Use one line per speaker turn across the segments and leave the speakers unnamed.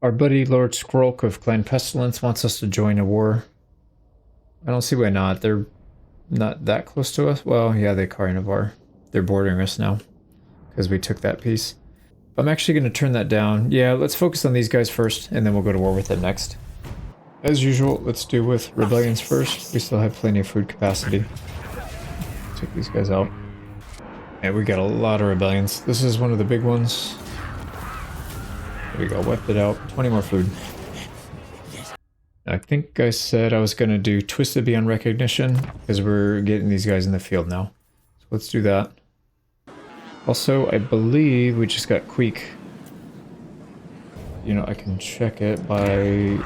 Our buddy Lord Skrolk of Clan Pestilence wants us to join a war. I don't see why not. They're not that close to us. Well, yeah, they kind of are. They're bordering us now because we took that piece. I'm actually going to turn that down. Yeah, let's focus on these guys first, and then we'll go to war with them next. As usual, let's do with rebellions first. We still have plenty of food capacity. Take these guys out. Yeah, we got a lot of rebellions. This is one of the big ones. There we go, wiped it out. 20 more food. I think I said I was going to do Twisted Beyond Recognition, because we're getting these guys in the field now. So let's do that. Also, I believe we just got Queek. You know, I can check it by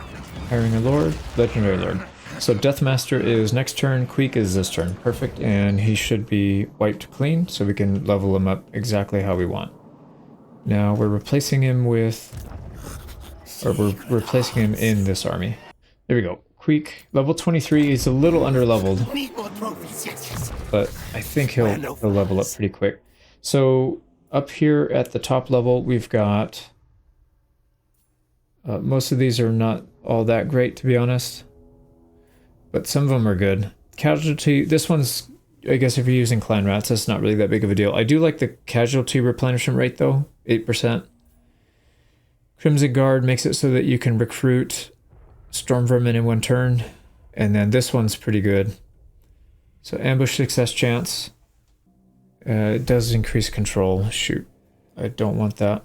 hiring a Lord. Legendary Lord. So Deathmaster is next turn, Queek is this turn. Perfect, and he should be wiped clean, so we can level him up exactly how we want. Now we're replacing him with... or we're replacing him in this army. There we go. Queek, level 23, is a little under-leveled. But I think he'll level up pretty quick. So up here at the top level, we've got... most of these are not all that great, to be honest. But some of them are good. Casualty, this one's, I guess if you're using clan rats, that's not really that big of a deal. I do like the casualty replenishment rate though, 8%. Crimson Guard makes it so that you can recruit Storm Vermin in one turn. And then this one's pretty good. So ambush success chance. It does increase control. Shoot, I don't want that.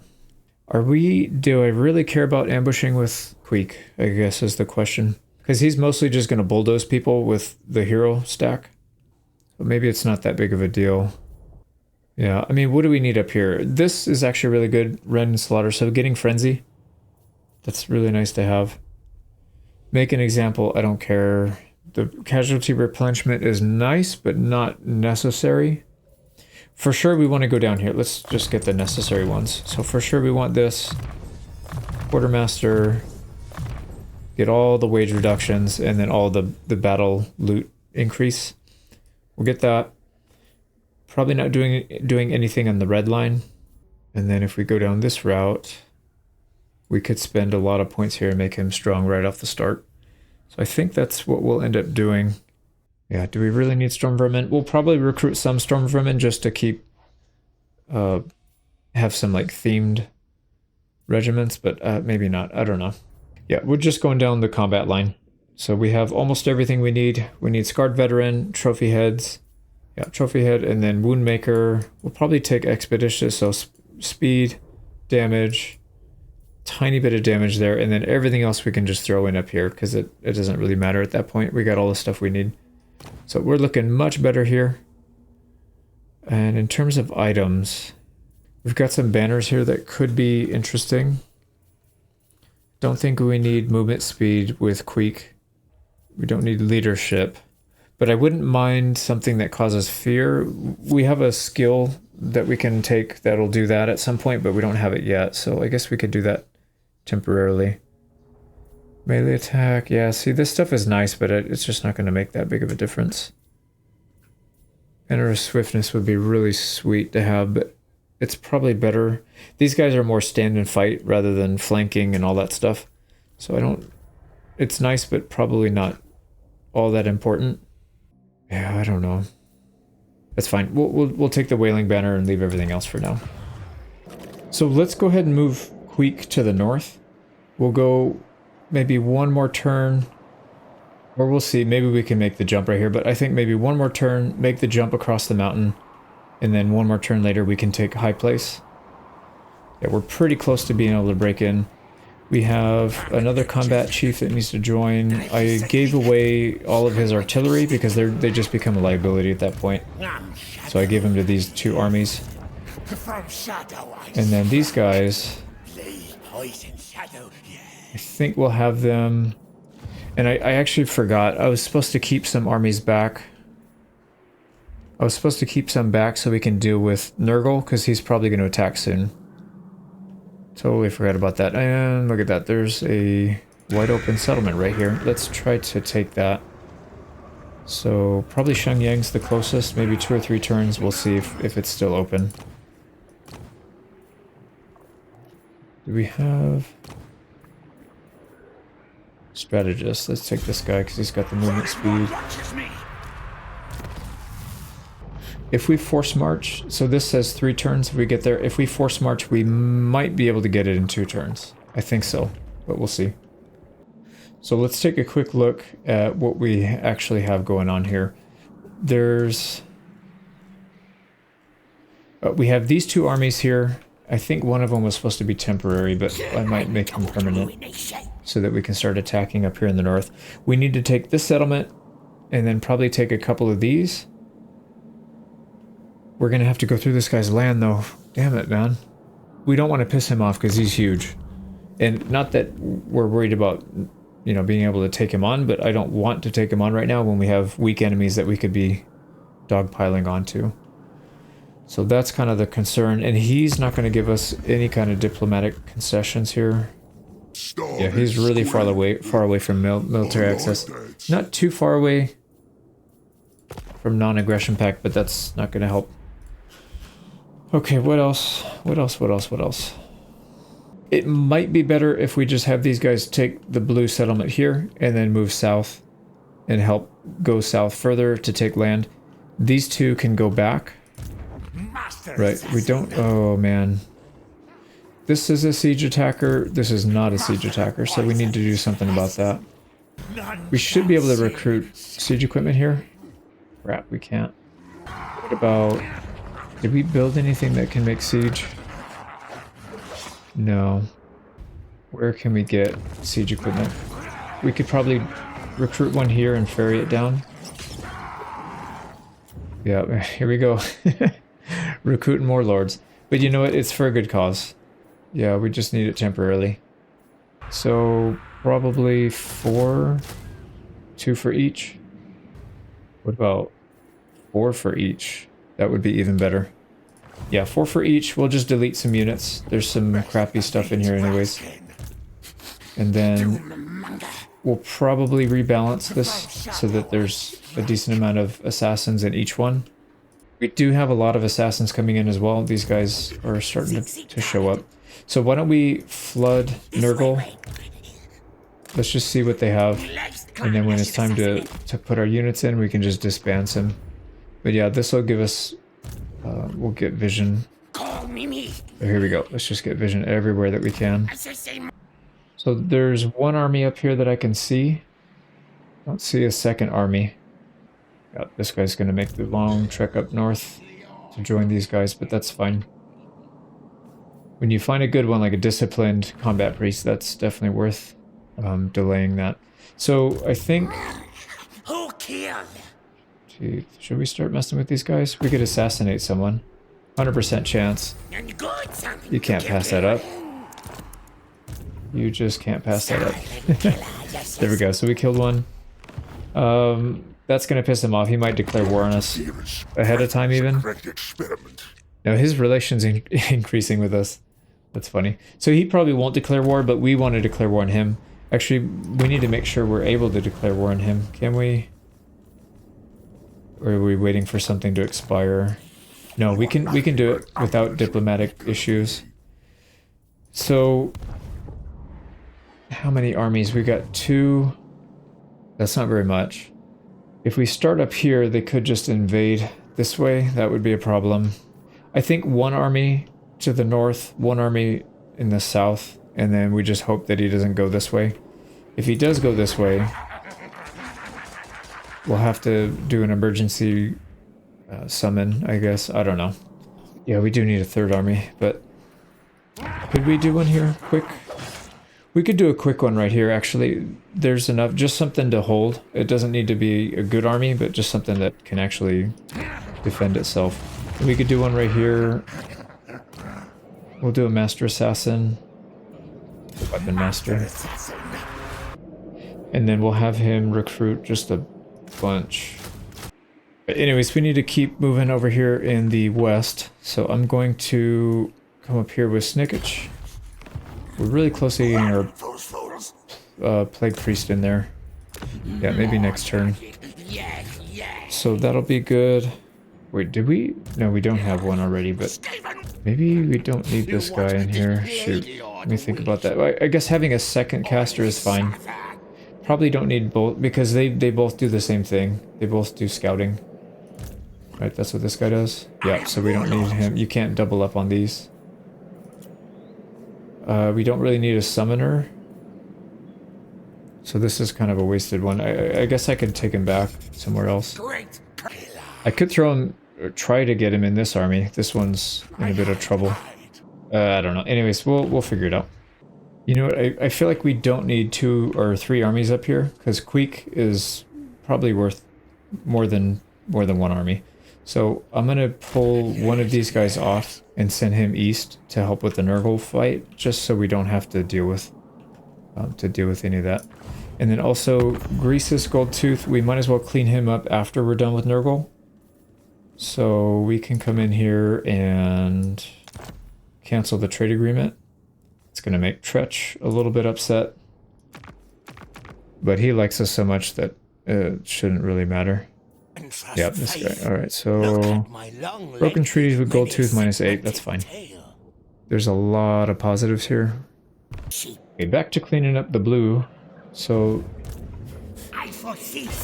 Do I really care about ambushing with Queek, I guess is the question. Because he's mostly just going to bulldoze people with the hero stack. But maybe it's not that big of a deal. Yeah, I mean, what do we need up here? This is actually really good, Rend and Slaughter, so getting Frenzy. That's really nice to have. Make an example, I don't care. The casualty replenishment is nice, but not necessary. For sure we want to go down here. Let's just get the necessary ones. So for sure we want this. Quartermaster. Get all the wage reductions and then all the battle loot increase. We'll get that. Probably not doing anything on the red line. And then if we go down this route, we could spend a lot of points here and make him strong right off the start. So I think that's what we'll end up doing. Yeah, do we really need Storm Vermin? We'll probably recruit some Storm Vermin just to keep... have some like themed regiments, but maybe not. I don't know. Yeah, we're just going down the combat line. So we have almost everything we need. We need Scarred Veteran, Trophy Heads. Yeah, Trophy Head, and then Wound Maker. We'll probably take Expeditious, so speed, damage, tiny bit of damage there, and then everything else we can just throw in up here, because it doesn't really matter at that point. We got all the stuff we need. So we're looking much better here. And in terms of items, we've got some banners here that could be interesting. Don't think we need movement speed with Queek. We don't need leadership. But I wouldn't mind something that causes fear. We have a skill that we can take that'll do that at some point, but we don't have it yet. So I guess we could do that temporarily. Melee attack. Yeah, see, this stuff is nice, but it's just not going to make that big of a difference. Enter swiftness would be really sweet to have, but it's probably better. These guys are more stand and fight rather than flanking and all that stuff. So I don't... It's nice, but probably not all that important. Yeah, I don't know. That's fine. We'll take the Wailing Banner and leave everything else for now. So let's go ahead and move Queek to the north. We'll go maybe one more turn. Or we'll see. Maybe we can make the jump right here. But I think maybe one more turn, make the jump across the mountain. And then one more turn later, we can take High Place. Yeah, we're pretty close to being able to break in. We have another combat chief that needs to join. I gave away all of his artillery because they just become a liability at that point. So I gave him to these two armies. And then these guys, I think we'll have them... And I actually forgot, I was supposed to keep some armies back. I was supposed to keep some back so we can deal with Nurgle, because he's probably going to attack soon. Totally forgot about that. And look at that, there's a wide open settlement right here. Let's try to take that. So probably Shenyang's the closest, maybe 2 or 3 turns. We'll see if it's still open. Do we have... Strategist. Let's take this guy because he's got the movement speed. If we force march, so this says 3 turns if we get there. If we force march, we might be able to get it in 2 turns. I think so, but we'll see. So let's take a quick look at what we actually have going on here. There's... we have these 2 armies here. I think one of them was supposed to be temporary, but I might make them permanent so that we can start attacking up here in the north. We need to take this settlement and then probably take a couple of these. We're going to have to go through this guy's land, though. Damn it, man. We don't want to piss him off because he's huge. And not that we're worried about, you know, being able to take him on, but I don't want to take him on right now when we have weak enemies that we could be dogpiling onto. So that's kind of the concern. And he's not going to give us any kind of diplomatic concessions here. Yeah, he's really far away from military access. Not too far away from non-aggression pact, but that's not going to help. Okay, what else? What else? It might be better if we just have these guys take the blue settlement here and then move south and help go south further to take land. These 2 can go back. Right, we don't... Oh, man. This is a siege attacker. This is not a siege attacker, so we need to do something about that. We should be able to recruit siege equipment here. Crap, we can't. What about... Did we build anything that can make siege? No. Where can we get siege equipment? We could probably recruit one here and ferry it down. Yeah, here we go. Recruiting more lords. But you know what? It's for a good cause. Yeah, we just need it temporarily. So, probably 4. 2 for each. What about 4 for each? That would be even better. Yeah, 4 for each. We'll just delete some units. There's some crappy stuff in here anyways. And then we'll probably rebalance this so that there's a decent amount of assassins in each one. We do have a lot of assassins coming in as well. These guys are starting to show up. So why don't we flood Nurgle? Let's just see what they have. And then when it's time to put our units in, we can just disband them. But yeah, this will give us... we'll get vision. Oh, here we go. Let's just get vision everywhere that we can. So there's 1 army up here that I can see. I don't see a 2nd army. Yeah, this guy's going to make the long trek up north to join these guys, but that's fine. When you find a good one, like a disciplined combat priest, that's definitely worth delaying that. So I think... Who killed? Gee, should we start messing with these guys? We could assassinate someone. 100% chance. You can't pass that up. You just can't pass that up. There we go. So we killed one. That's going to piss him off. He might declare war on us ahead of time even. Now his relation's increasing with us. That's funny. So he probably won't declare war, but we want to declare war on him. Actually, we need to make sure we're able to declare war on him. Can we? Or are we waiting for something to expire? No, we can do it without diplomatic issues. So how many armies? We got 2. That's not very much. If we start up here, they could just invade this way. That would be a problem. I think 1 army to the north, 1 army in the south, and then we just hope that he doesn't go this way. If he does go this way, we'll have to do an emergency summon, I guess. I don't know. Yeah, we do need a 3rd army, but could we do one here quick? We could do a quick one right here, actually. There's enough, just something to hold. It doesn't need to be a good army, but just something that can actually defend itself. We could do one right here. We'll do a Master Assassin. Weapon Master. And then we'll have him recruit just a bunch. But anyways, we need to keep moving over here in the west. So I'm going to come up here with Snikch. We're really close to getting our Plague Priest in there. Yeah, maybe next turn. So that'll be good. Wait, did we? No, we don't have one already, but maybe we don't need this guy in here. Shoot, let me think about that. I guess having a 2nd caster is fine. Probably don't need both because they both do the same thing. They both do scouting. Right, that's what this guy does. Yeah, so we don't need him. You can't double up on these. We don't really need a summoner. So this is kind of a wasted one. I guess I could take him back somewhere else. I could throw him, or try to get him in this army. This one's in a bit of trouble. I don't know. Anyways, we'll figure it out. You know what? I feel like we don't need 2 or 3 armies up here because Queek is probably worth more than one army. So I'm gonna pull one of these guys off and send him east to help with the Nurgle fight, just so we don't have to deal with any of that. And then also Greasus Goldtooth, we might as well clean him up after we're done with Nurgle. So we can come in here and cancel the trade agreement. It's going to make Tretch a little bit upset. But he likes us so much that it shouldn't really matter. Yep, this guy. Alright, so broken treaties with Goldtooth -8, that's fine. There's a lot of positives here. Okay, back to cleaning up the blue. So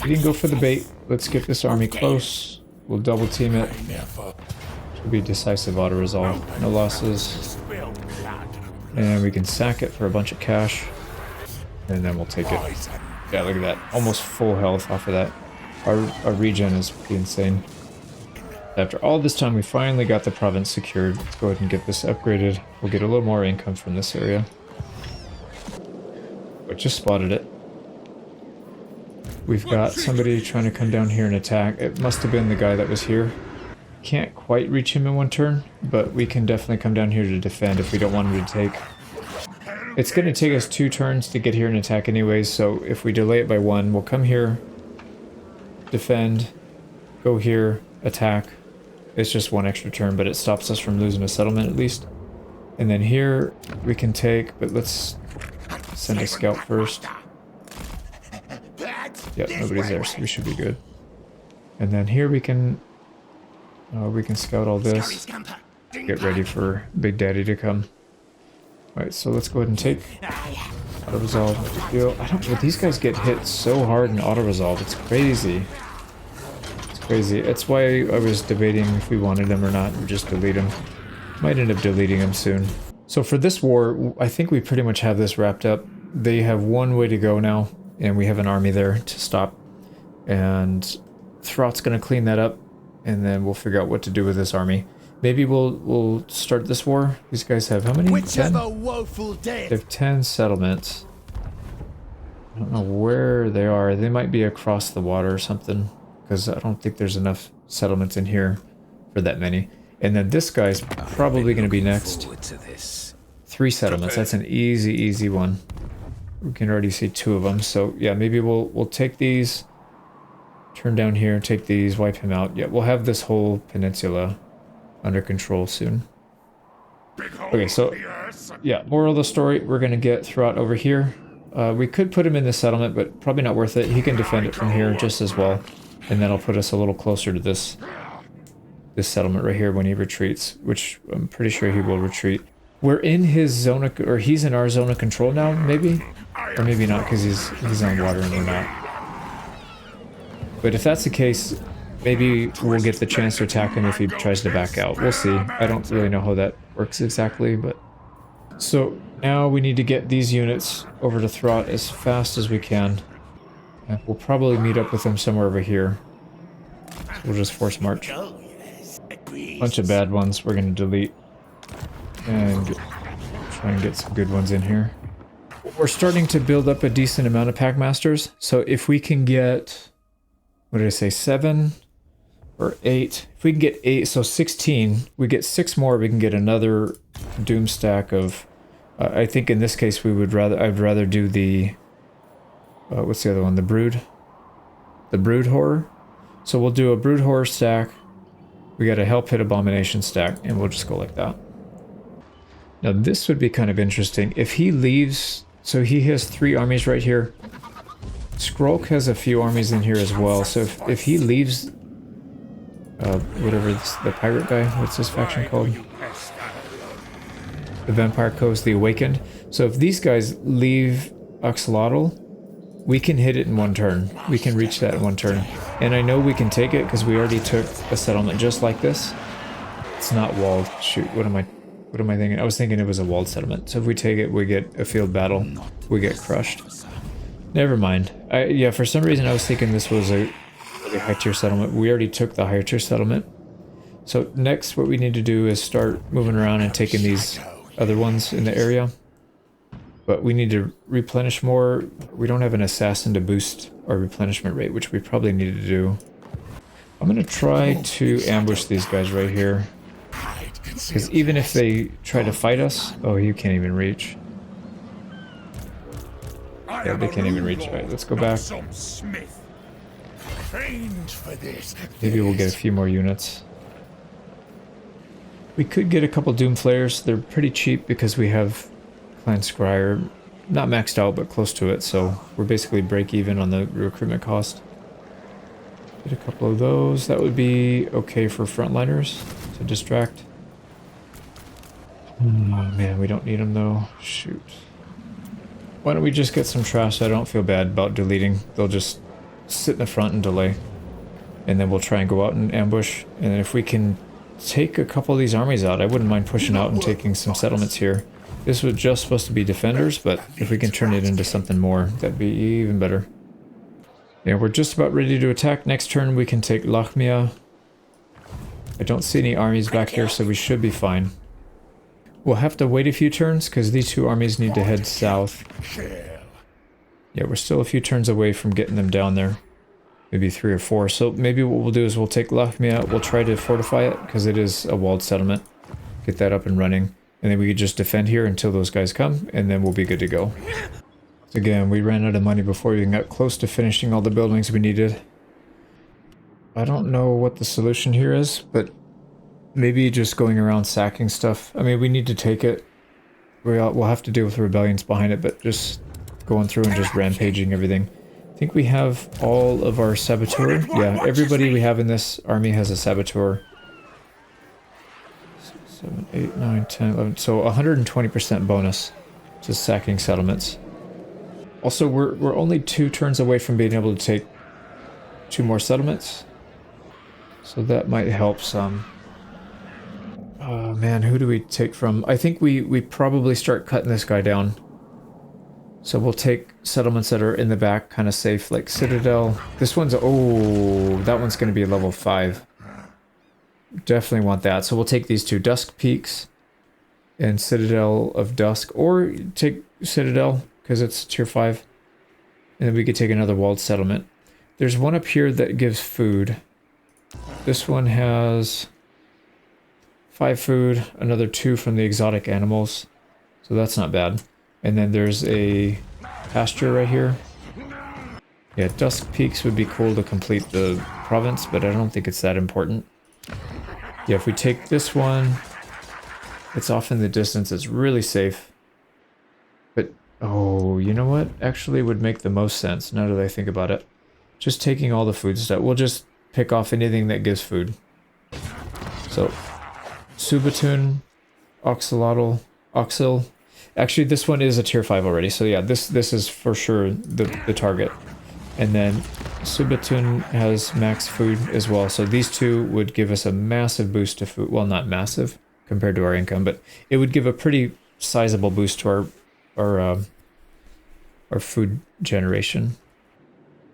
we didn't go for the bait. Let's get this army close. We'll double team it. Should be decisive auto resolve. No losses. And we can sack it for a bunch of cash. And then we'll take it. Yeah, look at that. Almost full health off of that. Our regen is pretty insane. After all this time, we finally got the province secured. Let's go ahead and get this upgraded. We'll get a little more income from this area. But just spotted it. We've got somebody trying to come down here and attack. It must have been the guy that was here. Can't quite reach him in one turn, but we can definitely come down here to defend if we don't want him to take. It's going to take us 2 turns to get here and attack anyways, so if we delay it by 1, we'll come here, defend, go here, attack. It's just 1 extra turn, but it stops us from losing a settlement at least. And then here we can take, but let's send a scout first. Yep, nobody's there, so we should be good. And then here we can scout all this. Get ready for Big Daddy to come. Alright, so let's go ahead and take auto resolve. No big deal. I don't know, these guys get hit so hard in auto resolve. It's crazy. It's crazy. It's why I was debating if we wanted them or not, or just delete them. Might end up deleting them soon. So for this war, I think we pretty much have this wrapped up. They have 1 way to go now, and we have an army there to stop. And Thrott's going to clean that up, and then we'll figure out what to do with this army. Maybe we'll start this war. These guys have how many? 10? They have 10 settlements. I don't know where they are. They might be across the water or something, because I don't think there's enough settlements in here for that many. And then this guy's probably going to be next. 3 settlements. That's an easy one. We can already see 2 of them. So yeah, maybe we'll take these, turn down here, take these, wipe him out. Yeah, we'll have this whole peninsula under control soon. Okay, so yeah, moral of the story, we're going to get Throt over here. We could put him in the settlement, but probably not worth it. He can defend it from here just as well. And that'll put us a little closer to this settlement right here when he retreats, which I'm pretty sure he will retreat. We're in his zone of, or he's in our zone of control now, maybe? Or maybe not, because he's on water and we're not. But if that's the case, maybe we'll get the chance to attack him if he tries to back out. We'll see. I don't really know how that works exactly, but... So, now we need to get these units over to Throt as fast as we can. And we'll probably meet up with them somewhere over here. So we'll just force march. Bunch of bad ones we're going to delete. And try and get some good ones in here. We're starting to build up a decent amount of Packmasters, so if we can get... What did I say, 7 or 8? If we can get 8, so 16, we get 6 more, we can get another Doom stack of... I think in this case I'd rather do the... what's the other one? The Brood? The Brood Horror? So we'll do a Brood Horror stack, we got a Hell Pit Abomination stack, and we'll just go like that. Now this would be kind of interesting. If he leaves... So he has 3 armies right here. Skrulk has a few armies in here as well, so if he leaves, whatever the pirate guy, what's his faction called? The Vampire Coast, the Awakened. So if these guys leave Axolotl, We can hit it in one turn. We can reach that in one turn. And I know we can take it because we already took a settlement just like this. It's not walled. Shoot, what am I thinking? I was thinking it was a walled settlement. So if we take it, we get a field battle. We get crushed. Never mind. Yeah, for some reason I was thinking this was a really high tier settlement. We already took the higher tier settlement. So next what we need to do is start moving around and taking these other ones in the area. But we need to replenish more. We don't have an assassin to boost our replenishment rate, which we probably need to do. I'm going to try to ambush these guys right here. Because even if they try to fight us... Oh, you can't even reach. Yeah, they can't even reach. Alright, let's go back. Maybe we'll get a few more units. We could get a couple Doom Flayers. They're pretty cheap because we have Clan Scryer. Not maxed out, but close to it. So we're basically break even on the recruitment cost. Get a couple of those. That would be okay for frontliners to distract. Oh man, we don't need them though. Shoot. Why don't we just get some trash so I don't feel bad about deleting. They'll just sit in the front and delay. And then we'll try and go out and ambush. And if we can take a couple of these armies out, I wouldn't mind pushing out and taking some settlements here. This was just supposed to be defenders, but if we can turn it into something more, that'd be even better. Yeah, we're just about ready to attack. Next turn we can take Lachmia. I don't see any armies back here, so we should be fine. We'll have to wait a few turns because these two armies need to head south. Yeah, we're still a few turns away from getting them down there. Maybe 3 or 4. So maybe what we'll do is we'll take Lachmia. We'll try to fortify it because it is a walled settlement. Get that up and running. And then we could just defend here until those guys come, and then we'll be good to go. Again, we ran out of money before we got close to finishing all the buildings we needed. I don't know what the solution here is, but maybe just going around sacking stuff. I mean, we need to take it. We'll have to deal with rebellions behind it, but just going through and just rampaging everything. I think we have all of our saboteur. Yeah, everybody we have in this army has a saboteur. 7, 8, 9, 10, 11. So 120% bonus to sacking settlements. Also, we're only 2 turns away from being able to take 2 more settlements. So that might help some. Oh man, who do we take from? I think we probably start cutting this guy down. So we'll take settlements that are in the back, kind of safe, like Citadel. This one's, oh, that one's going to be level 5. Definitely want that. So we'll take these 2, Dusk Peaks and Citadel of Dusk, or take Citadel because it's tier 5. And then we could take another walled settlement. There's one up here that gives food. This one has 5 food, another 2 from the exotic animals. So that's not bad. And then there's a pasture right here. Yeah, Dusk Peaks would be cool to complete the province, but I don't think it's that important. Yeah, if we take this one, it's off in the distance. It's really safe. But, oh, you know what? Actually would make the most sense, now that I think about it. Just taking all the food stuff. We'll just pick off anything that gives food. So, Subatun, Oxalotl, Oxil. Actually, this one is a tier 5 already, so yeah, this is for sure the target. And then Subatun has max food as well, so these 2 would give us a massive boost to food. Well, not massive compared to our income, but it would give a pretty sizable boost to our food generation.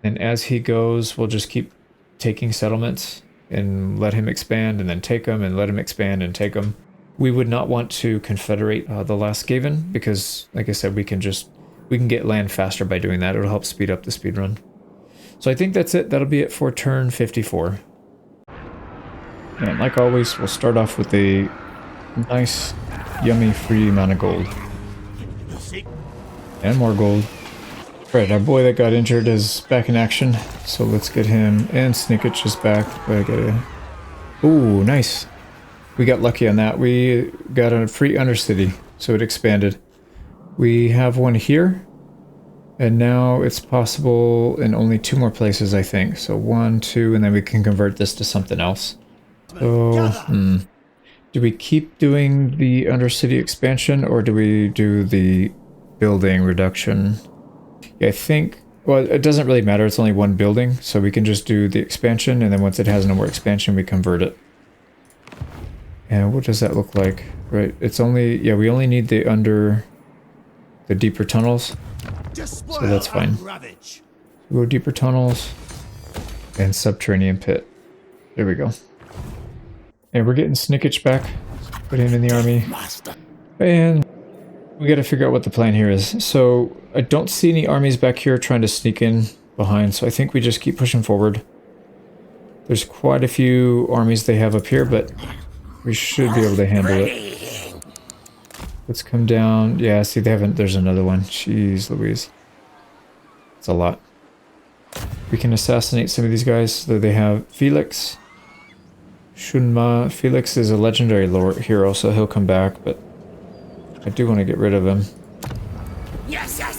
And as he goes, we'll just keep taking settlements and let him expand and then take them and let him expand and take them. We would not want to confederate the last Skaven because, like I said, we can get land faster by doing that. It'll help speed up the speed run. So I think that's it. That'll be it for turn 54. And like always, we'll start off with a nice, yummy, free amount of gold. And more gold. Right, our boy that got injured is back in action. So let's get him. And Snikch is back. Ooh, nice. We got lucky on that. We got a free Undercity, so it expanded. We have one here, and now it's possible in only 2 more places, I think. So 1, 2, and then we can convert this to something else. So, do we keep doing the Undercity expansion, or do we do the building reduction? Yeah, I think Well, it doesn't really matter. It's only one building, so we can just do the expansion, and then once it has no more expansion, we convert it. And what does that look like? Right, it's only, yeah, we only need the deeper tunnels, so that's fine. We'll go deeper tunnels and subterranean pit. There we go. And we're getting Snikch back. Put him in the army. And we gotta figure out what the plan here is. So I don't see any armies back here trying to sneak in behind, so I think we just keep pushing forward. There's quite a few armies they have up here, but we should be able to handle it. Let's come down. Yeah, see, they haven't. There's another one. Jeez Louise. It's a lot. We can assassinate some of these guys. Though they have Felix. Shunma. Felix is a legendary hero, so he'll come back, but I do want to get rid of him.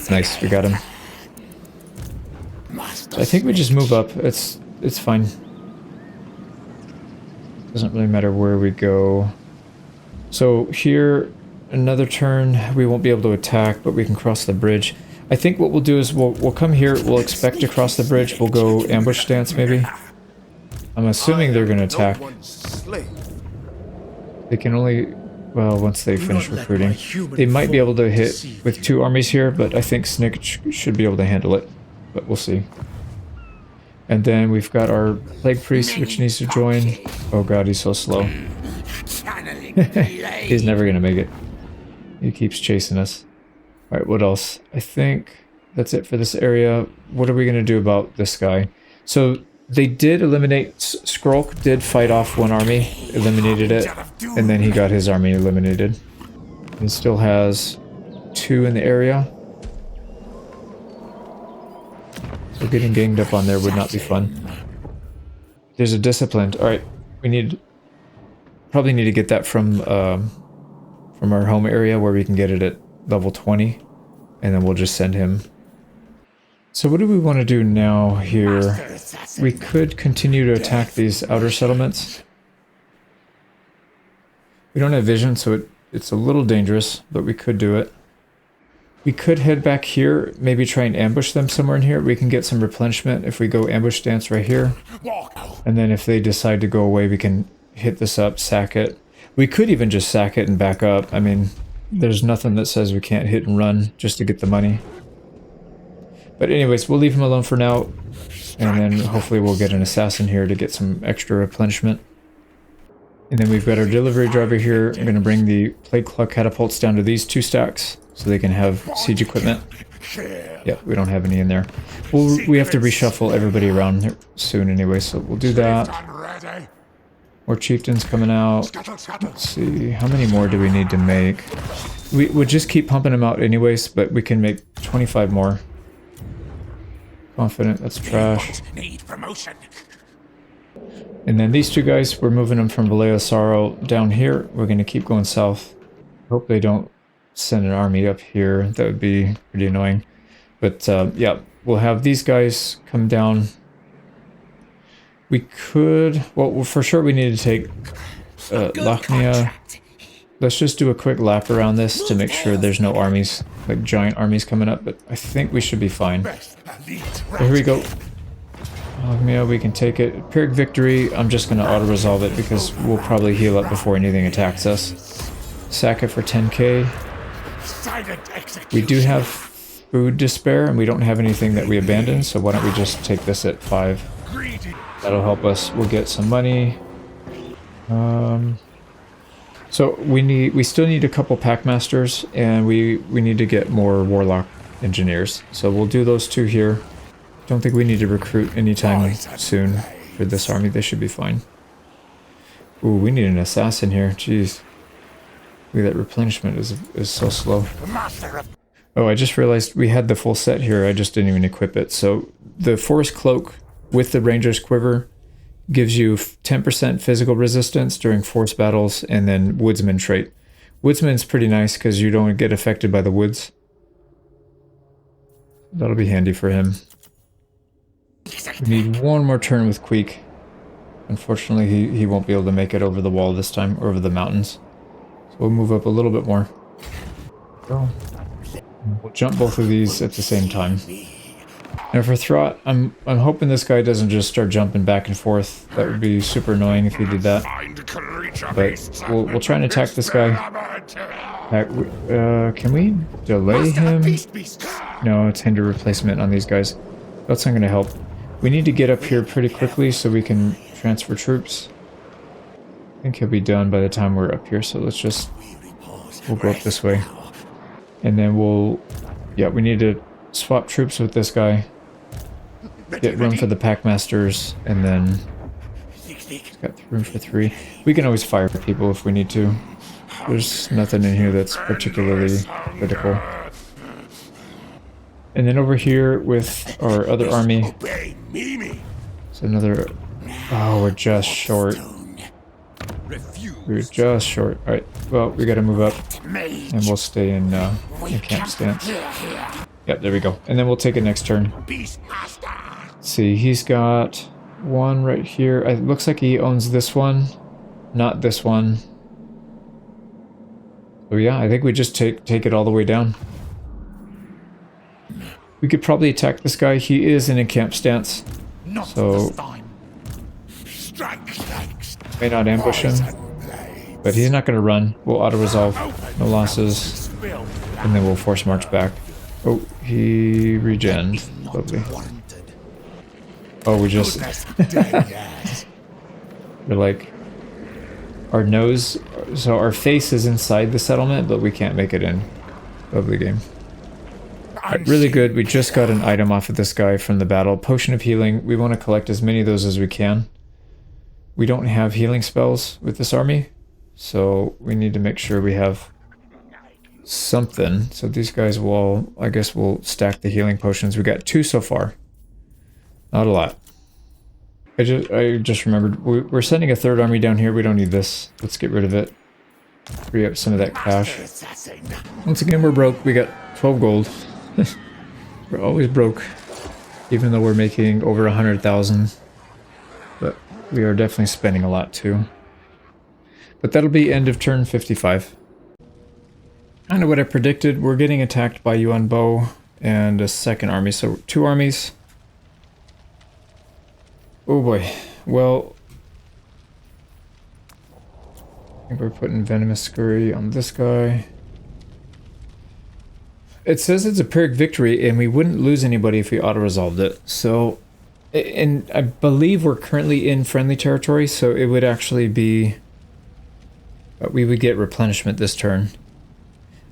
Nice, we got him. I think we just move up. It's fine. Doesn't really matter where we go. So here, another turn, we won't be able to attack, but we can cross the bridge. I think what we'll do is we'll come here, we'll expect to cross the bridge, we'll go ambush stance maybe. I'm assuming they're going to attack. They can only, well, once they finish recruiting. They might be able to hit with 2 armies here, but I think Snikch should be able to handle it. But we'll see. And then we've got our Plague Priest, which needs to join. Oh god, he's so slow. He's never going to make it. He keeps chasing us. Alright, what else? I think that's it for this area. What are we going to do about this guy? So they did eliminate... Skrulk did fight off one army, eliminated it, and then he got his army eliminated. He still has 2 in the area. So getting ganged up on there would not be fun. There's a disciplined. Alright, we probably need to get that from our home area where we can get it at level 20, and then we'll just send him. So what do we want to do now here? We could continue to attack these outer settlements. We don't have vision, so it's a little dangerous, but we could do it. We could head back here, maybe try and ambush them somewhere in here. We can get some replenishment if we go ambush stance right here. And then if they decide to go away, we can hit this up, sack it. We could even just sack it and back up. I mean, there's nothing that says we can't hit and run just to get the money. But anyways, we'll leave him alone for now. And then hopefully we'll get an assassin here to get some extra replenishment. And then we've got our delivery driver here. I'm going to bring the Plague Claw catapults down to these 2 stacks so they can have siege equipment. Yeah, we don't have any in there. We have to reshuffle everybody around here soon anyway, so we'll do that. More chieftains coming out. Let's see, how many more do we need to make? We'll just keep pumping them out anyways, but we can make 25 more. Confident, that's trash. And then these 2 guys, we're moving them from Vallejo Sorrow down here. We're going to keep going south. Hope they don't send an army up here. That would be pretty annoying. But yeah, we'll have these guys come down. We could, well, for sure we need to take Lachnia. Let's just do a quick lap around this to make sure there's no armies, like giant armies coming up, but I think we should be fine. So here we go. Lachnia, we can take it. Pyrrhic Victory, I'm just going to auto-resolve it because we'll probably heal up before anything attacks us. Sack it for 10k. We do have food to spare, and we don't have anything that we abandoned, so why don't we just take this at 5. That'll help us. We'll get some money. So we still need a couple Packmasters, and we need to get more Warlock Engineers. So we'll do those 2 here. Don't think we need to recruit anytime soon for this army. They should be fine. Ooh, we need an assassin here. Jeez. Look at that replenishment is so slow. Oh, I just realized we had the full set here. I just didn't even equip it. So the Forest Cloak with the Ranger's Quiver gives you 10% physical resistance during force battles, and then Woodsman trait. Woodsman's pretty nice because you don't get affected by the woods. That'll be handy for him. We need one more turn with Queek. Unfortunately, he won't be able to make it over the wall this time, or over the mountains. So we'll move up a little bit more. Go. We'll jump both of these at the same time. Now for Throt, I'm hoping this guy doesn't just start jumping back and forth. That would be super annoying if he did that. But we'll try and attack this guy. Can we delay him? No, it's hinder replacement on these guys. That's not going to help. We need to get up here pretty quickly so we can transfer troops. I think he'll be done by the time we're up here, so we'll go up this way. And then we need to swap troops with this guy. Get room for the Packmasters, and then he's got room for 3. We can always fire people if we need to. There's nothing in here that's particularly critical. And then over here with our other army, it's another... Oh, we're just short. We're just short. Alright, well, we gotta move up, and we'll stay in camp stance. Yep, there we go. And then we'll take it next turn. Let's see, he's got one right here. It looks like he owns this one, not this one. So yeah, I think we just take it all the way down. We could probably attack this guy. He is in a camp stance, so may not ambush him, but he's not going to run. We'll auto-resolve, no losses, and then we'll force march back. Oh, he regened. Lovely. Oh, we just... We're like... Our nose... So our face is inside the settlement, but we can't make it in. Lovely game. Right, really good. We just got an item off of this guy from the battle. Potion of Healing. We want to collect as many of those as we can. We don't have healing spells with this army, so we need to make sure we have something. So these guys will, I guess we'll stack the healing potions. We got 2 so far. Not a lot. I just remembered, we're sending a 3rd army down here. We don't need this. Let's get rid of it. Free up some of that cash. Once again, we're broke. We got 12 gold. We're always broke, even though we're making over 100,000. But we are definitely spending a lot too. But that'll be end of turn 55. Kind of what I predicted. We're getting attacked by Yuan Bo and a 2nd army, so 2 armies. Oh boy. Well, I think we're putting Venomous Scurry on this guy. It says it's a Pyrrhic victory, and we wouldn't lose anybody if we auto-resolved it. So, and I believe we're currently in friendly territory, so it would actually be... we would get replenishment this turn.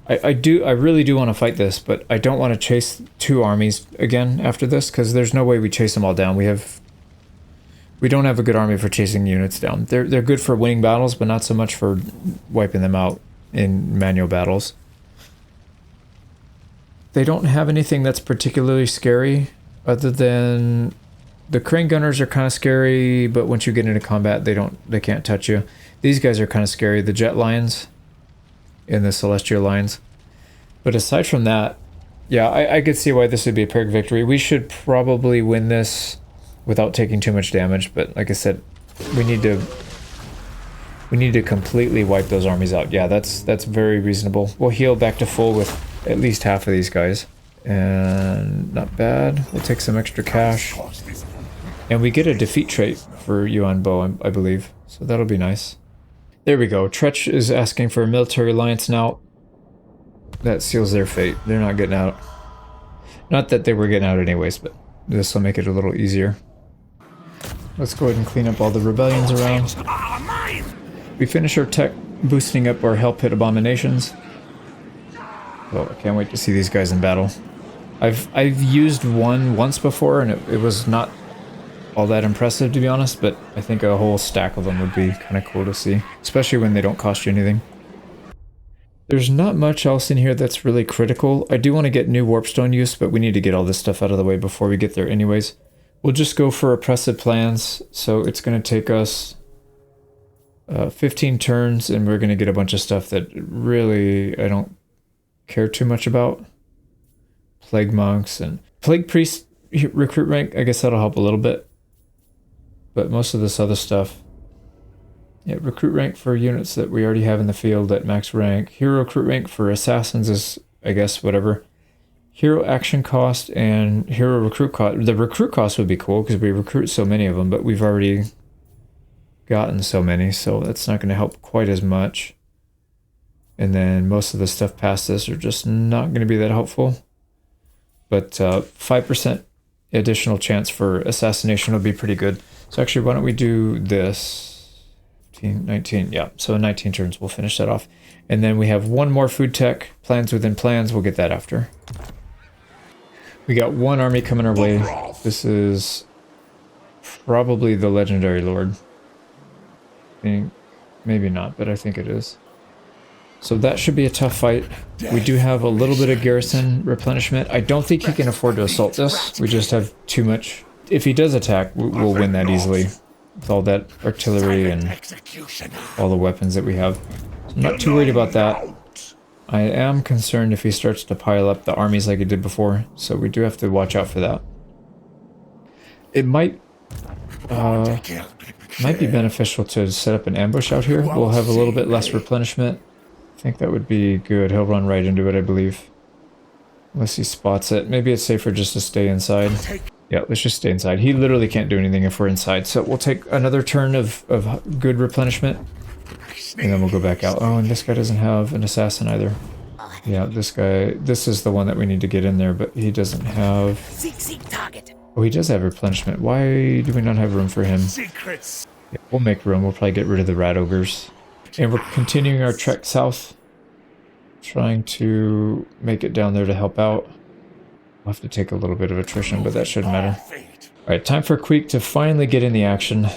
I really do want to fight this, but I don't want to chase 2 armies again after this, because there's no way we chase them all down. We don't have a good army for chasing units down. They're good for winning battles, but not so much for wiping them out in manual battles. They don't have anything that's particularly scary, other than the crane gunners are kind of scary, but once you get into combat, they can't touch you. These guys are kind of scary, the jet lions and the celestial lions. But aside from that, yeah, I could see why this would be a Pyrrhic victory. We should probably win this without taking too much damage, but like I said, we need to completely wipe those armies out. Yeah, that's very reasonable. We'll heal back to full with at least half of these guys, and not bad. We'll take some extra cash, and we get a defeat trait for Yuan Bo, I believe, so that'll be nice. There we go. Tretch is asking for a military alliance now. That seals their fate. They're not getting out. Not that they were getting out anyways, but this will make it a little easier. Let's go ahead and clean up all the rebellions around. We finish our tech, boosting up our Hell Pit Abominations. Oh, I can't wait to see these guys in battle. I've used one once before, and it was not all that impressive, to be honest, but I think a whole stack of them would be kind of cool to see, especially when they don't cost you anything. There's not much else in here that's really critical. I do want to get new Warpstone use, but we need to get all this stuff out of the way before we get there anyways. We'll just go for Oppressive Plans, so it's going to take us 15 turns, and we're going to get a bunch of stuff that really I don't care too much about. Plague Monks and Plague Priest recruit rank, I guess that'll help a little bit. But most of this other stuff, yeah, recruit rank for units that we already have in the field at max rank. Hero recruit rank for assassins is, I guess, whatever. hero action cost and hero recruit cost. The recruit cost would be cool because we recruit so many of them, but we've already gotten so many, so that's not going to help quite as much. And then most of the stuff past this are just not going to be that helpful. But 5% additional chance for assassination will be pretty good. So actually, why don't we do this? 19, yeah. So in 19 turns, we'll finish that off. And then we have one more food tech, plans within plans. We'll get that after. We got one army coming our way. This is probably the Legendary Lord. Maybe not, but I think it is. So that should be a tough fight. We do have a little bit of garrison replenishment. I don't think he can afford to assault this. We just have too much. If he does attack, we'll win that easily. With all that artillery and all the weapons that we have. So I'm not too worried about that. I am concerned if he starts to pile up the armies like he did before. So we do have to watch out for that. It might be beneficial to set up an ambush out here. We'll have a little bit less replenishment. I think that would be good. He'll run right into it, I believe. Unless he spots it. Maybe it's safer just to stay inside. Yeah, let's just stay inside. He literally can't do anything if we're inside. So we'll take another turn of good replenishment. And then we'll go back out. Oh, and this guy doesn't have an assassin either. Yeah, this guy... This is the one that we need to get in there, but he doesn't have... Oh, he does have replenishment. Why do we not have room for him? Yeah, we'll make room. We'll probably get rid of the rat ogres. And we're continuing our trek south. Trying to make it down there to help out. We'll have to take a little bit of attrition, but that shouldn't matter. Alright, time for Queek to finally get in the action.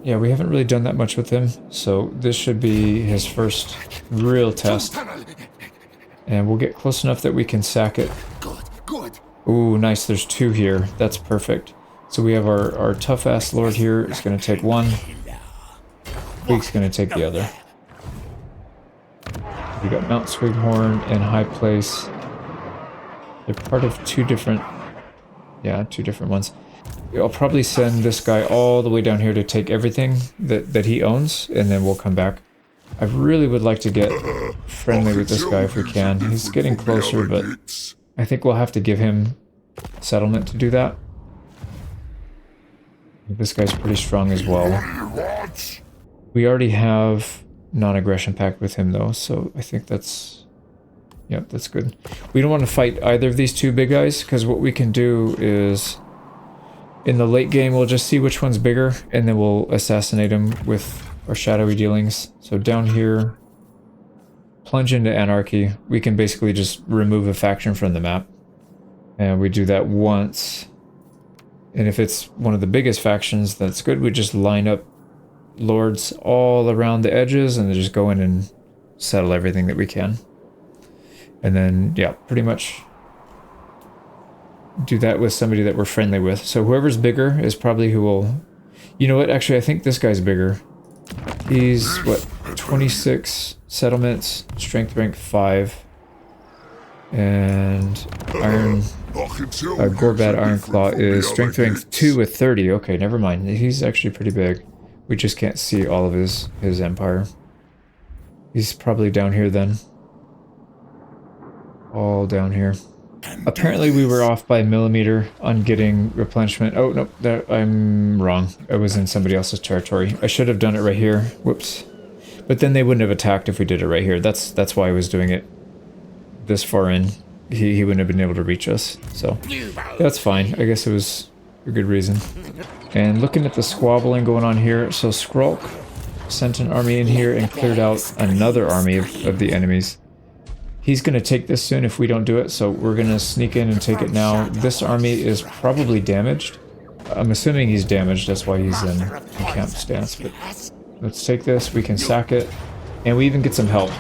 Yeah, we haven't really done that much with him. So this should be his first real test. And we'll get close enough that we can sack it. Ooh, nice. There's two here. That's perfect. So we have our tough-ass lord here. It's going to take one. Queek's going to take the other. We got Mount Swighorn and High Place. They're part of two different ones. I'll probably send this guy all the way down here to take everything that he owns, and then we'll come back. I really would like to get friendly with this guy if we can. He's getting closer, but I think we'll have to give him settlement to do that. This guy's pretty strong as well. We already have non-aggression pact with him though, so I think that's... Yep, that's good. We don't want to fight either of these two big guys, because what we can do is... In the late game, we'll just see which one's bigger, and then we'll assassinate him with our shadowy dealings. So down here, plunge into anarchy. We can basically just remove a faction from the map. And we do that once. And if it's one of the biggest factions, that's good. We just line up lords all around the edges and then just go in and settle everything that we can. And then, yeah, pretty much do that with somebody that we're friendly with. So whoever's bigger is probably who will... You know what? Actually, I think this guy's bigger. He's, what, 26 settlements, strength rank 5. And Gorbad Ironclaw is strength rank 2 with 30. Okay, never mind. He's actually pretty big. We just can't see all of his empire. He's probably down here then. All down here. Apparently we were off by a millimeter on getting replenishment. Oh, no, I'm wrong. I was in somebody else's territory. I should have done it right here. Whoops. But then they wouldn't have attacked if we did it right here. That's why I was doing it this far in. He wouldn't have been able to reach us. So that's fine. I guess it was a good reason. And looking at the squabbling going on here. So Skrulk sent an army in here and cleared out another army of the enemies. He's going to take this soon if we don't do it, so we're going to sneak in and take it now. This army is probably damaged. I'm assuming he's damaged, that's why he's in camp stance. But let's take this, we can sack it, and we even get some help.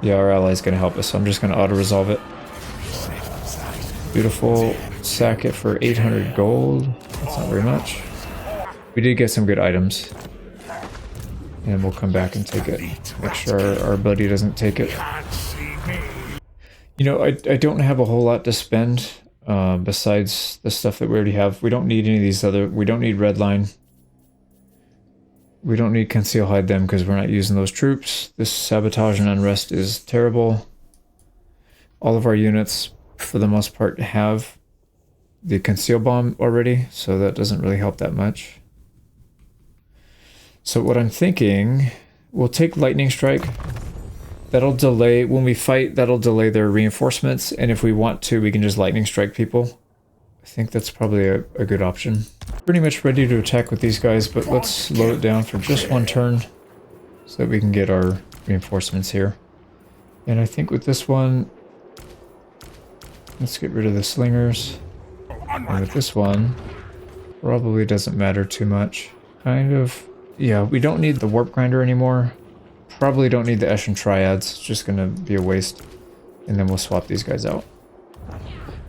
Yeah, our ally's going to help us, so I'm just going to auto-resolve it. Beautiful. Sack it for 800 gold. That's not very much. We did get some good items. And we'll come back and take it. Make sure our buddy doesn't take it. You know, I don't have a whole lot to spend besides the stuff that we already have. We don't need any of these other... We don't need Redline. We don't need Conceal Hide them because we're not using those troops. This Sabotage and Unrest is terrible. All of our units for the most part, have the conceal bomb already, so that doesn't really help that much. So what I'm thinking, we'll take lightning strike. That'll delay, when we fight, that'll delay their reinforcements, and if we want to, we can just lightning strike people. I think that's probably a good option. Pretty much ready to attack with these guys, but let's slow it down for just one turn so that we can get our reinforcements here. And I think with this one, let's get rid of the slingers. And with this one, probably doesn't matter too much. Kind of, yeah, we don't need the warp grinder anymore. Probably don't need the Eshin triads, it's just gonna be a waste. And then we'll swap these guys out.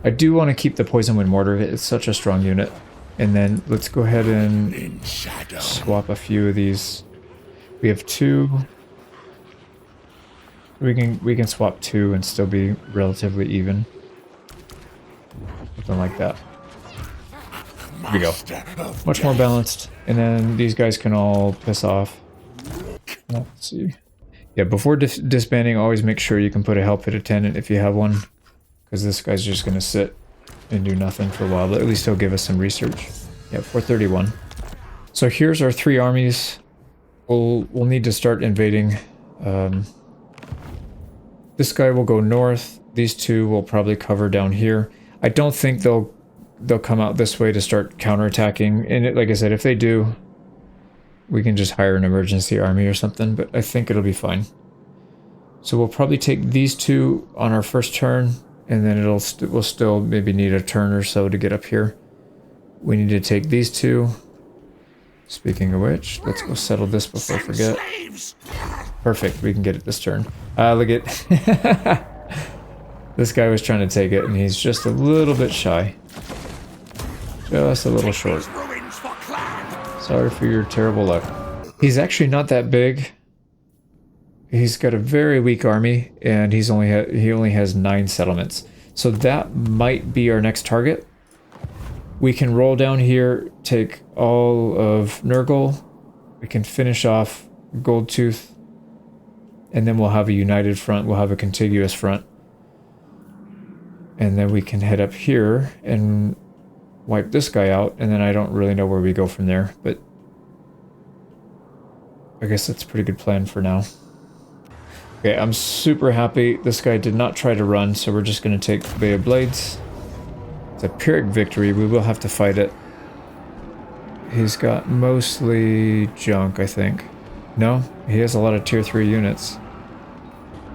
I do want to keep the poison wind mortar, it's such a strong unit. And then let's go ahead and swap a few of these. We have 2. We can swap 2 and still be relatively even. Something like that. Here we go. Much more balanced. And then these guys can all piss off. Let's see. Yeah, before disbanding, always make sure you can put a help hit attendant if you have one. Because this guy's just going to sit and do nothing for a while. But at least he'll give us some research. Yeah, 431. So here's our 3 armies. We'll need to start invading. This guy will go north. These 2 will probably cover down here. I don't think they'll come out this way to start counterattacking. And like I said, if they do, we can just hire an emergency army or something, but I think it'll be fine. So we'll probably take these 2 on our first turn, and then we'll still maybe need a turn or so to get up here. We need to take these 2. Speaking of which, let's go settle this before I forget. Perfect, we can get it this turn. Look at... This guy was trying to take it, and he's just a little bit shy. Just a little short. Sorry for your terrible luck. He's actually not that big. He's got a very weak army, and he only has 9 settlements. So that might be our next target. We can roll down here, take all of Nurgle. We can finish off Goldtooth, and then we'll have a united front. We'll have a contiguous front. And then we can head up here and wipe this guy out, and then I don't really know where we go from there, but I guess that's a pretty good plan for now. Okay, I'm super happy this guy did not try to run, so we're just going to take the Bay of Blades. It's a Pyrrhic victory, we will have to fight it. He's got mostly junk, I think. No, he has a lot of tier 3 units.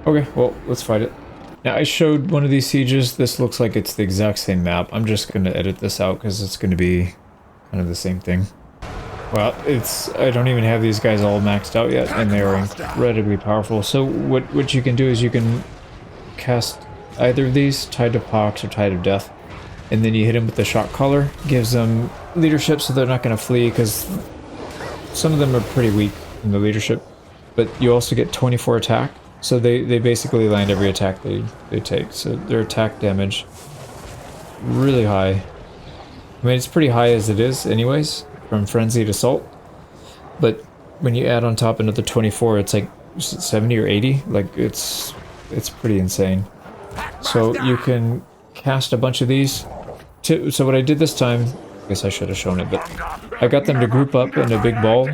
Okay, well, let's fight it. Now, I showed one of these sieges. This looks like it's the exact same map. I'm just going to edit this out because it's going to be kind of the same thing. Well, I don't even have these guys all maxed out yet, and they are incredibly powerful. So what you can do is you can cast either of these, Tide of Pox or Tide of Death, and then you hit them with the Shock Collar. Gives them leadership so they're not going to flee, because some of them are pretty weak in the leadership. But you also get 24 attack. So they basically land every attack they take. So their attack damage, really high. I mean, it's pretty high as it is anyways, from Frenzied Assault. But when you add on top another 24, it's like 70 or 80. Like, it's pretty insane. So you can cast a bunch of these. So what I did this time, I guess I should have shown it, but I got them to group up in a big ball,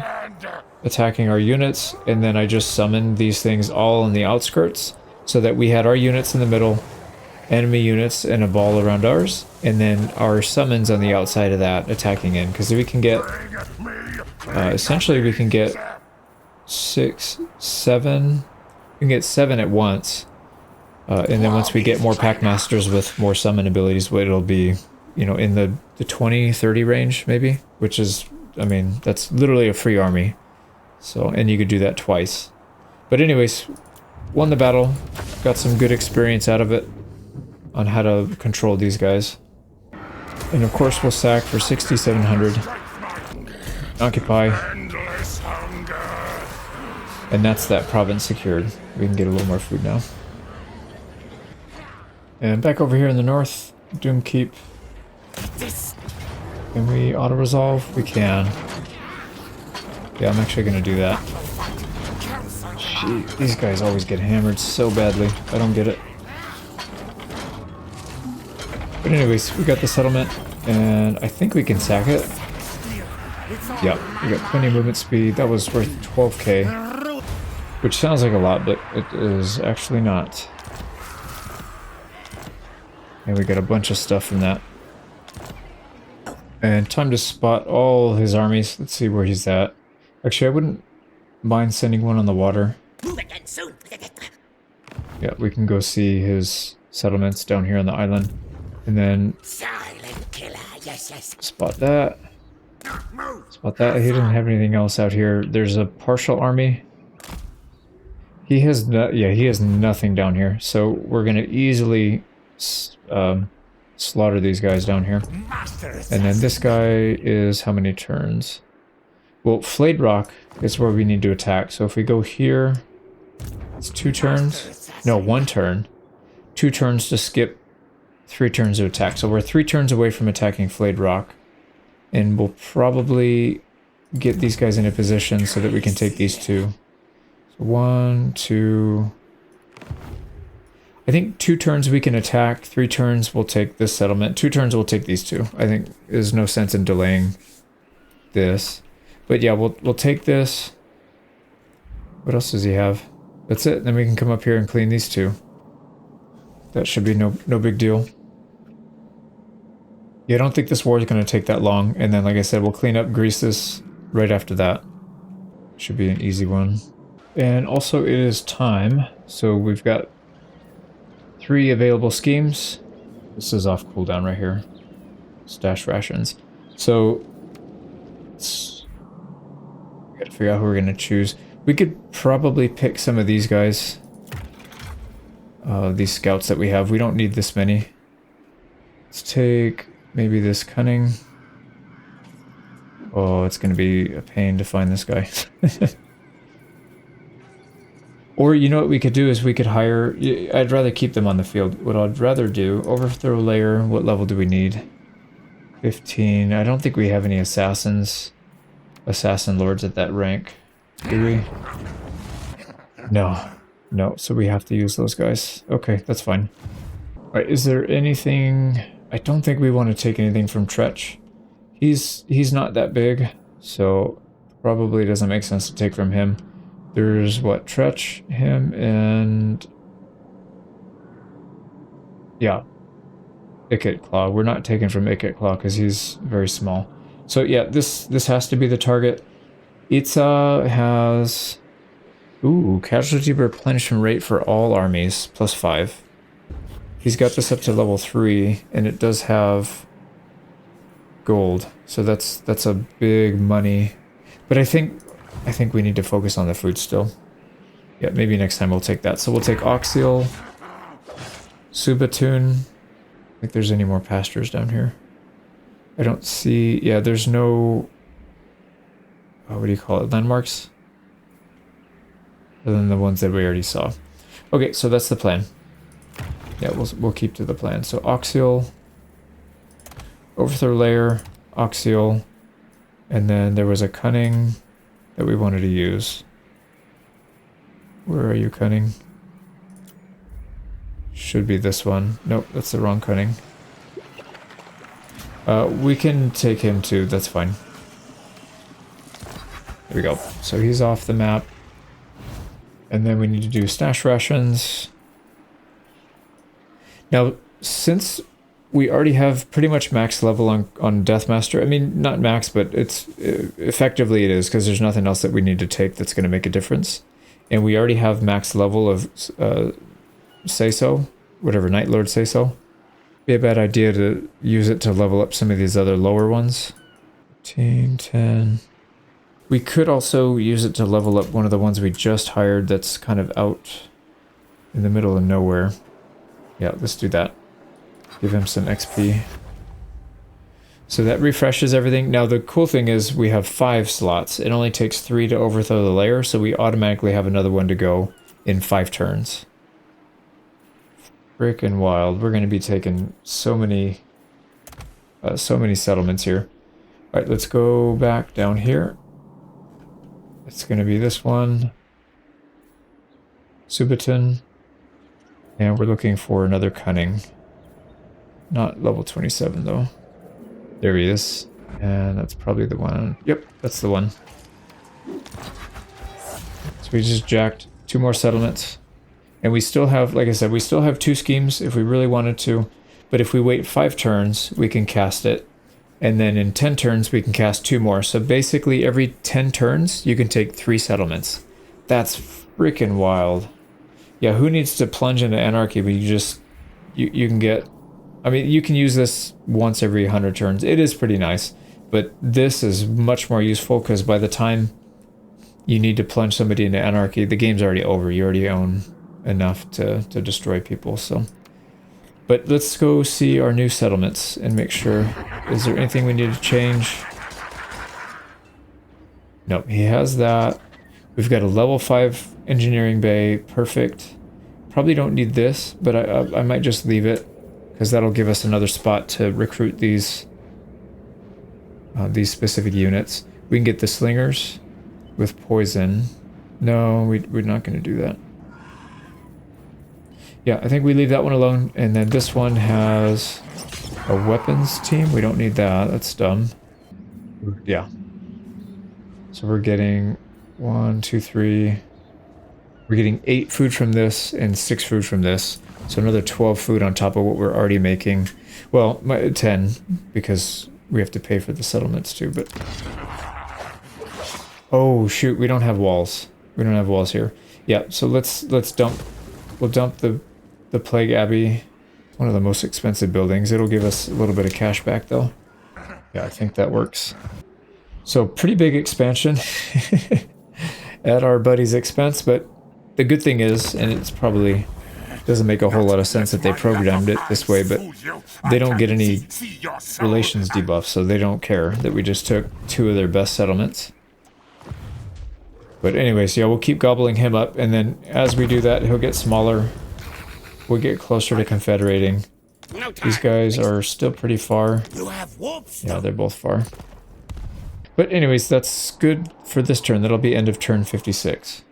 attacking our units, and then I just summoned these things all on the outskirts so that we had our units in the middle, enemy units in a ball around ours, and then our summons on the outside of that attacking in, because we can get essentially we can get 6, 7, we can get 7 at once, and then once we get more pack masters with more summon abilities, it'll be, you know, in the 20-30 range maybe, which is, I mean, that's literally a free army. So, and you could do that twice. But anyways, won the battle, got some good experience out of it on how to control these guys. And of course we'll sack for 6,700. Occupy. And that's that province secured. We can get a little more food now. And back over here in the north, Doomkeep. Can we auto-resolve? We can. Yeah, I'm actually gonna do that. Shit, these guys always get hammered so badly. I don't get it. But anyways, we got the settlement, and I think we can sack it. Yeah, we got plenty of movement speed. That was worth 12k, which sounds like a lot, but it is actually not. And we got a bunch of stuff from that. And time to spot all his armies. Let's see where he's at. Actually, I wouldn't mind sending one on the water. Yeah, we can go see his settlements down here on the island. And then spot that. Spot that. He doesn't have anything else out here. There's a partial army. He has he has nothing down here. So we're gonna easily slaughter these guys down here. And then this guy is how many turns? Well, Flayed Rock is where we need to attack. So if we go here, it's 2 turns. No, 1 turn. 2 turns to skip, 3 turns to attack. So we're 3 turns away from attacking Flayed Rock. And we'll probably get these guys into position so that we can take these 2. So 1, 2... I think 2 turns we can attack, 3 turns we'll take this settlement, 2 turns we'll take these 2. I think there's no sense in delaying this. But yeah, we'll take this. What else does he have? That's it. Then we can come up here and clean these 2. That should be no big deal. Yeah, I don't think this war is going to take that long. And then, like I said, we'll clean up, grease this right after that. Should be an easy one. And also it is time. So we've got 3 available schemes. This is off cooldown right here. Stash rations. So we gotta figure out who we're gonna choose. We could probably pick some of these guys. These scouts that we have. We don't need this many. Let's take maybe this cunning. Oh, it's gonna be a pain to find this guy. Or, you know what we could do is we could hire... I'd rather keep them on the field. What I'd rather do... Overthrow layer. What level do we need? 15. I don't think we have any assassins. Assassin lords at that rank. Do we? No. No, so we have to use those guys. Okay, that's fine. Alright, is there anything... I don't think we want to take anything from Snikch. He's not that big, so probably doesn't make sense to take from him. There's what, Snikch, him, and yeah, Ikit Claw. We're not taking from Ikit Claw because he's very small. So yeah, this has to be the target. Itza has casualty replenishment rate for all armies +5. He's got this up to level 3, and it does have gold. So that's a big money. But I think we need to focus on the food still. Yeah, maybe next time we'll take that. So we'll take Oxial, Subatoon. I think there's any more pastures down here. I don't see... Yeah, there's no... what do you call it? Landmarks? Other than the ones that we already saw. Okay, so that's the plan. Yeah, we'll keep to the plan. So Oxial, Overthrow Layer, Oxial, and then there was a Cunning that we wanted to use. Where are you, Cunning? Should be this one. Nope, that's the wrong Cunning. We can take him too, that's fine. There we go. So he's off the map. And then we need to do stash rations. Now, since we already have pretty much max level on Deathmaster, I mean, not max, but it's effectively it is, because there's nothing else that we need to take that's going to make a difference. And we already have max level of Say-So, whatever, Night Lord Say-So. Be a bad idea to use it to level up some of these other lower ones. 15, 10... We could also use it to level up one of the ones we just hired that's kind of out in the middle of nowhere. Yeah, let's do that. Give him some XP. So that refreshes everything. Now the cool thing is we have 5 slots. It only takes 3 to overthrow the layer, so we automatically have another one to go in 5 turns. Frickin' wild. We're going to be taking so many settlements here. Alright, let's go back down here. It's going to be this one. Subaton. And we're looking for another Cunning. Not level 27 though. There he is. And that's probably the one. Yep, that's the one. So we just jacked 2 more settlements. And we still have, like I said, we still have 2 schemes if we really wanted to. But if we wait 5 turns, we can cast it. And then in 10 turns, we can cast 2 more. So basically every 10 turns, you can take 3 settlements. That's freaking wild. Yeah, who needs to plunge into anarchy? But you can get, I mean, you can use this once every 100 turns. It is pretty nice. But this is much more useful because by the time you need to plunge somebody into anarchy, the game's already over. You already own enough to destroy people. So, but let's go see our new settlements and make sure. Is there anything we need to change? Nope, he has that. We've got a level 5 engineering bay. Perfect. Probably don't need this, but I might just leave it because that'll give us another spot to recruit these specific units. We can get the slingers with poison. No, we're not going to do that. Yeah, I think we leave that one alone. And then this one has a weapons team. We don't need that. That's dumb. Yeah. So we're getting 1, 2, 3. We're getting 8 food from this and 6 food from this. So another 12 food on top of what we're already making. Well, 10 because we have to pay for the settlements too, but... Oh, shoot, we don't have walls. We don't have walls here. Yeah, so let's dump... We'll dump the Plague Abbey. One of the most expensive buildings. It'll give us a little bit of cash back, though. Yeah, I think that works. So, pretty big expansion at our buddy's expense, but the good thing is, and it's probably... doesn't make a whole lot of sense that they programmed it this way, but they don't get any relations debuffs, so they don't care that we just took 2 of their best settlements. But anyways, yeah, we'll keep gobbling him up, and then as we do that, he'll get smaller. We'll get closer to confederating. These guys are still pretty far. Yeah, they're both far. But anyways, that's good for this turn. That'll be end of turn 56.